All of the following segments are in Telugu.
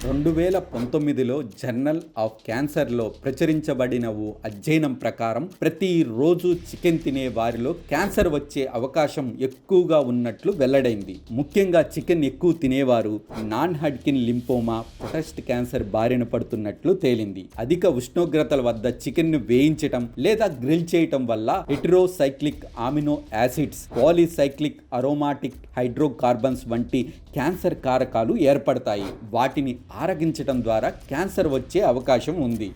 2019లో జర్నల్ ఆఫ్ క్యాన్సర్లో ప్రచురించబడిన ఓ అధ్యయనం ప్రకారం ప్రతిరోజు చికెన్ తినే వారిలో క్యాన్సర్ వచ్చే అవకాశం ఎక్కువగా ఉన్నట్లు వెల్లడైంది. ముఖ్యంగా చికెన్ ఎక్కువ తినేవారు non Hodgkin lymphoma, prostate cancer బారిన పడుతున్నట్లు తేలింది. అధిక ఉష్ణోగ్రతల వద్ద చికెన్ను వేయించటం లేదా గ్రిల్ చేయటం వల్ల heterocyclic amino acids, polycyclic aromatic hydrocarbons వంటి క్యాన్సర్ కారకాలు ఏర్పడతాయి. వాటిని ఆరగించటం ద్వారా క్యాన్సర్ వచ్చే అవకాశం ఉంది.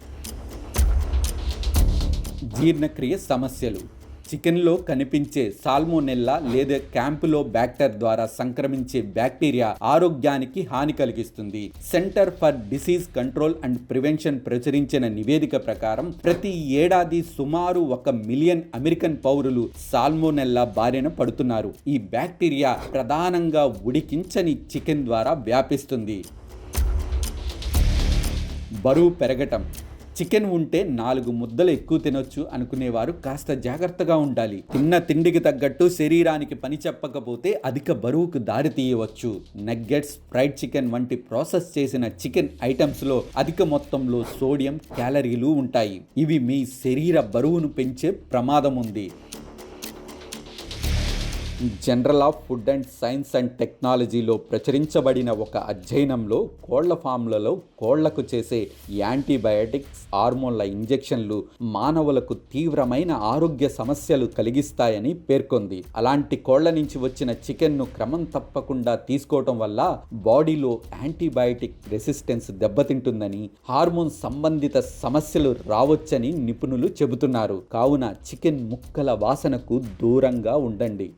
జీర్ణక్రియ సమస్యలు. చికెన్లో కనిపించే సాల్మోనెల్లా లేదా క్యాంపిలోబాక్టర్ ద్వారా సంక్రమించే బ్యాక్టీరియా ఆరోగ్యానికి హాని కలిగిస్తుంది. Centre for disease control and prevention ప్రచురించిన నివేదిక ప్రకారం ప్రతి ఏడాది సుమారు 1 మిలియన్ అమెరికన్ పౌరులు సాల్మోనెల్లా బారిన పడుతున్నారు. ఈ బ్యాక్టీరియా ప్రధానంగా ఉడికించని చికెన్ ద్వారా వ్యాపిస్తుంది. బరువు పెరగటం. చికెన్ ఉంటే 4 ముద్దలు ఎక్కువ తినొచ్చు అనుకునేవారు కాస్త జాగ్రత్తగా ఉండాలి. తిన్న తిండికి తగ్గట్టు శరీరానికి పని చెప్పకపోతే అధిక బరువుకు దారి తీయవచ్చు. నగ్గెట్స్, ఫ్రైడ్ చికెన్ వంటి ప్రాసెస్ చేసిన చికెన్ ఐటమ్స్లో అధిక మొత్తంలో సోడియం, క్యాలరీలు ఉంటాయి. ఇవి మీ శరీర బరువును పెంచే ప్రమాదం ఉంది. Journal of food and science and టెక్నాలజీలో ప్రచురించబడిన ఒక అధ్యయనంలో కోళ్ల ఫామ్లలో కోళ్లకు చేసే యాంటీబయాటిక్స్, హార్మోన్ల ఇంజెక్షన్లు మానవులకు తీవ్రమైన ఆరోగ్య సమస్యలు కలిగిస్తాయని పేర్కొంది. అలాంటి కోళ్ల నుంచి వచ్చిన చికెన్ను క్రమం తప్పకుండా తీసుకోవటం వల్ల బాడీలో యాంటీబయాటిక్ రెసిస్టెన్స్ దెబ్బతింటుందని, హార్మోన్ సంబంధిత సమస్యలు రావచ్చని నిపుణులు చెబుతున్నారు. కావున చికెన్ ముక్కల వాసనకు దూరంగా ఉండండి.